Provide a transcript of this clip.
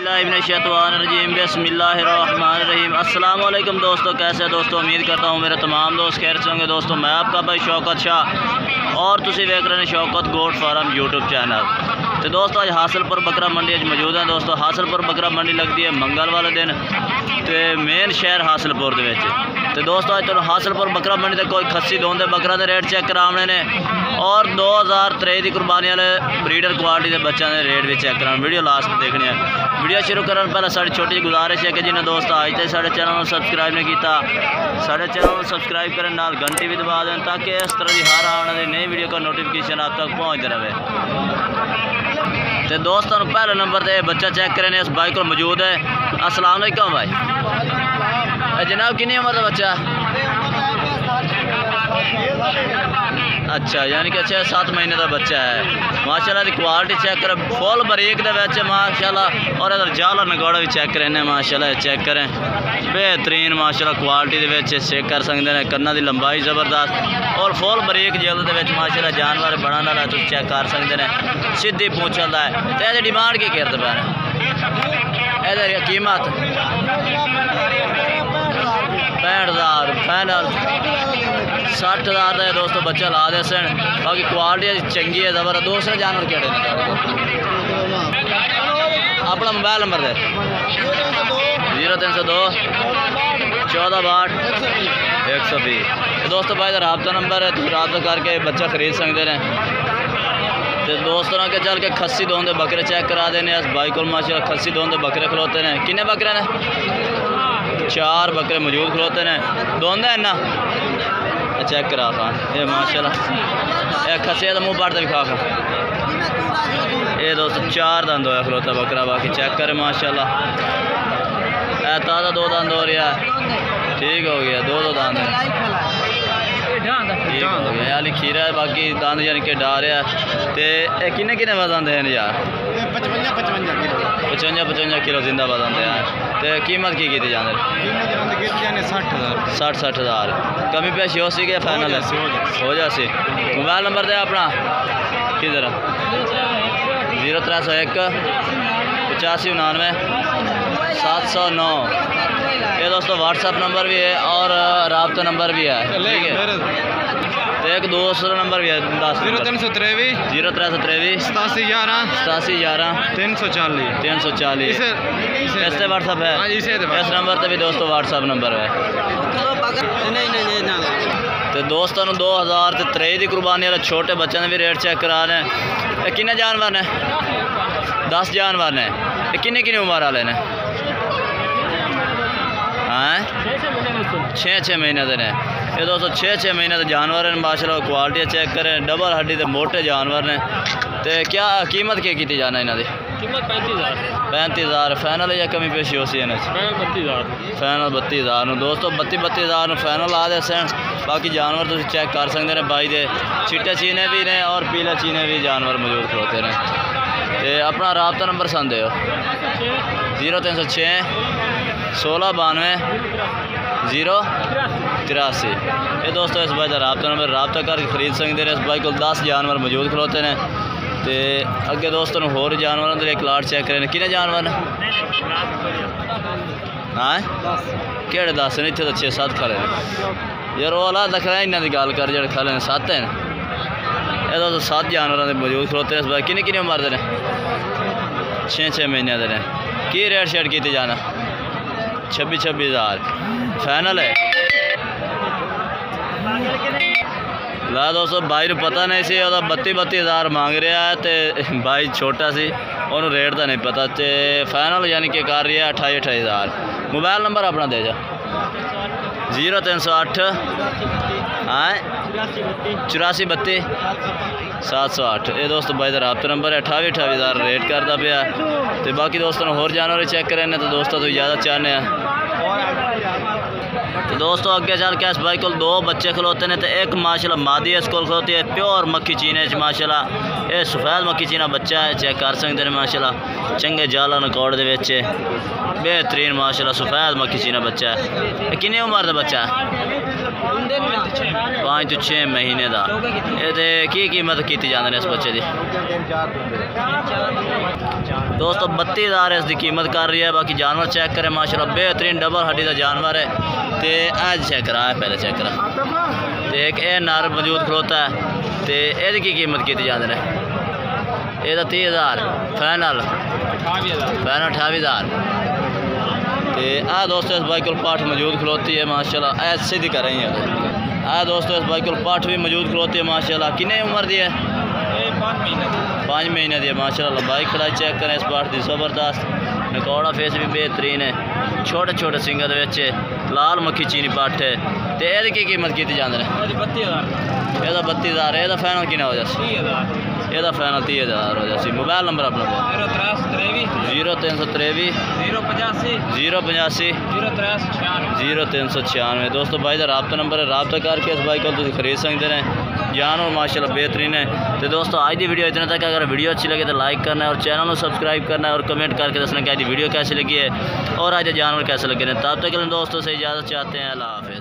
बिस्मिल्लाहिर्रहमानिर्रहीम बिस्मिल्लाहिर्रहमानिर्रहीम। अस्सलाम वालेकुम दोस्तों, कैसे दोस्तों? उम्मीद करता हूँ मेरे तमाम दोस्त खैर से होंगे। दोस्तों मैं आपका भाई शौकत शाह और तुसी देख रहे हैं Shaukat goat farm YouTube channel. तो दोस्तों अज हासलपुर बकरा मंडी मौजूद हैं। दोस्तों हासलपुर बकरा मंडी लगती है मंगल वाले दिन तो मेन शहर हासलपुर के। तो दोस्तों अज तुहानू हासलपुर बकरा मंडी से कोई खस्सी दोंदे बकरा के रेट चेक कराने ने और 2023 की कुर्बानी वाले ब्रीडर क्वालिटी के बच्चों के रेट भी चेक कराने। वीडियो लास्ट देखनी है। वीडियो शुरू करने पहले साड़ी छोटी जी गुजारिश है कि जिन्हें दोस्त अज तक साढ़े चैनल को सबसक्राइब नहीं किया साढ़े चैनल को सबसक्राइब करने नाल घंटी भी दबा दें ताकि इस तरह की हर आने वाली नई वीडियो का नोटिफिकेशन आप तक पहुँचते रहे। तो दोस्तों पहले नंबर पर बच्चा चेक करें इस भाई को मौजूद है। अस्सलाम वालेकुम भाई। जनाब कितनी उम्र का बच्चा? अच्छा यानी कि 6-7 महीने का बच्चा है। माशाल्लाह की क्वालिटी चेक करें फुल बरीक दे माशाल्लाह और इधर जाला नगौड़ा भी चेक करें माशाल्लाह चेक करें बेहतरीन माशाल्लाह क्वालिटी के चेक कर सकते हैं। कन्ना की लंबाई ज़बरदस्त और फुल बरीक जल्द के माशाल्लाह जानवर बड़ा वाला तुम चेक कर सकते हैं। सीधी पूछ चलता है। तो यह डिमांड की करते पे इधर कीमत 65,000 फाइनल 60,000 का दोस्तों बच्चा ला दे सन। बाकी क्वालिटी चंगी है जबर। दूसरे जानवर केड़े अपना मोबाइल नंबर है 0302 1462 120। दोस्तों भाई का रबता नंबर है, तुम रबता करके बच्चा खरीद सकते हैं। तो दोस्तों के चल के खस्सी दोंदे बकरे चेक करा देने इस भाई को माशाल्लाह। खस्सी दोंदे बकरे खलोते हैं। किन्ने बकरे ने? 4 बकरे मौजूद खलोते हैं। दोंदे है ना चेक करा खा ये माशाल्लाह। ये खस्सी का मुँह पाड़ भी खा ये दोस्तों 4 दंद होया खलोता बकरा। बाकी चेक करे माशाल्लाह ताज़ा 2 दंद हो रहा है। ठीक हो गया 2 दंद ठीक हो गया यानी खीरा है। बाकी दंद यानी कि डा रहा है। तो किन्ने किन्ने वजन दे यार? 55 किलो जिंदा वजन दे। तो कीमत की जाते? 60,000 कमी पेशी हो सी फाइनल हो जासी। मोबाइल नंबर दे अपना किधर 0301 8599 709। ये दोस्तों व्हाट्सअप नंबर भी है और रब्ता नंबर भी है। ठीक है तो एक दूसरा नंबर भी है 0323 8711 340 इससे व्हाट्सअप है। इस नंबर पर भी दोस्तों व्हाट्सअप नंबर है। तो दोस्तों 2023 की कुर्बानी वाले छोटे बच्चों ने भी रेट चेक करा रहे हैं। किन्ने जानवर ने? 10 जानवर ने। किन्ने किन्ने उम्र वाले ने? हाँ 6-6 महीने के ने। ये दोस्तों 6-6 महीने के जानवर हैं माशाल्लाह। क्वालिटी चेक करें डबल हड्डी के मोटे जानवर ने। तो क्या कीमत क्या की जाना इन्हों की? कीमत 35,000 फाइनल या कमी पेशी हो सी? फाइनल 32,000 दोस्तों 32,000 फाइनल आ दे सन। बाकी जानवर तुम चेक कर सकते हैं भाई दे चिट्टे चीने भी ने और पीले चीने भी जानवर मौजूद खड़ोते हैं। तो अपना रब्ता नंबर सन दो 0306 1692 083। ये दोस्तों इस भाई का रब्ता नंबर रब्ता करके खरीद सकते हैं। इस भाई को 10 जानवर मौजूद खड़ोते हैं। तो अगे दोस्तों होर जानवरों के एक लाट चेक करें। किन्ने जानवर? हाँ केड़े 10 ने? इतने तो 6-7 खड़े यार वो अला दख रहा है इन्हों की गल कर जो खड़े 7 हैं। ये दोस्तों 7 जानवरों के मौजूद खड़ोते हैं। इस भाई किन्ने किन्ने उम्र के? 6-6 महीने के ने। की रेट शेट की जाना? 26,000 फाइनल है। ला दोस्तों भाई को पता नहीं सी 32,000 मांग रहा है। तो भाई छोटा सी उन्होंने रेट का नहीं पता। तो फाइनल यानी कि कर रही है 28,000। मोबाइल नंबर अपना दे जा 0308 हाँ 8432 708। ये दोस्तों भाई का रब्ता नंबर है 28,000 रेट करता पाया। तो बाकी दोस्तों होर जानवर चेक करें तो दोस्तों तो ज़्यादा चाहते हैं। तो दोस्तों अगे चल के इस भाई को 2 बच्चे खलोते हैं। तो एक माशाल्लाह मादी इस को खलोती है प्योर मक्खी चीने माशाल्लाह। ये सफ़ेद मक्खी चीना बच्चा है चेक कर सकते हैं माशाल्लाह। चंगे जाला नकौड़ के बेहतरीन माशाल्लाह सफ़ेद मक्खी चीना बच्चा है। कितनी उम्र का बच्चा है? 5 ਤੋਂ 6 महीने का। की कीमत की जाती है इस बच्चे की? दोस्तों 32,000 इसकी कीमत कर रही है। बाकी जानवर चेक करें माशाल्लाह बेहतरीन डबल हड्डी का जानवर है। तो अज चेक करा पहले चेक करा। तो एक ये नर मौजूद खलोता है। तो यदी की कीमत की जाती है? यदा 30,000 फाइनल 28,000। तो आ दोस्तों इस बाइक को पाठ मौजूद खलोती है माशाल्लाह। ऐसे ही कर रही है। आ दोस्तों इस बाइक को पाठ भी मौजूद खलोती है माशाल्लाह। कितने उम्र दी है? 5 महीने दी है माशाल्लाह। बाइक खड़ाई चेक करें इस पाठ की ज़बरदस्त। नकौड़ा फेस भी बेहतरीन है। छोटे छोटे सिंगर के लाल मक्खी चीनी पाठ है। तो यह कीमत की जाती है? 32,000। 32,000 यदा फाइनल कितना हो जाए? यदा फाइनल 30,000 हो जाए। मोबाइल नंबर अपना 0383 085 0396। दोस्तों भाई का रबता नंबर है। रबता करके इस बाइक को तुम खरीद सकते हैं। जानवर माशाल्लाह बेहतरीन है। तो दोस्तों आज की वीडियो इतना तक। अगर वीडियो अच्छी लगे तो लाइक करना है और चैनल को सब्सक्राइब करना है और कमेंट करके दसना कि आज वीडियो कैसी लगी है और आज जानवर कैसे लगे हैं। तब तक के लिए दोस्तों से इजाज़त चाहते हैं। अल्लाह हाफ़िज़।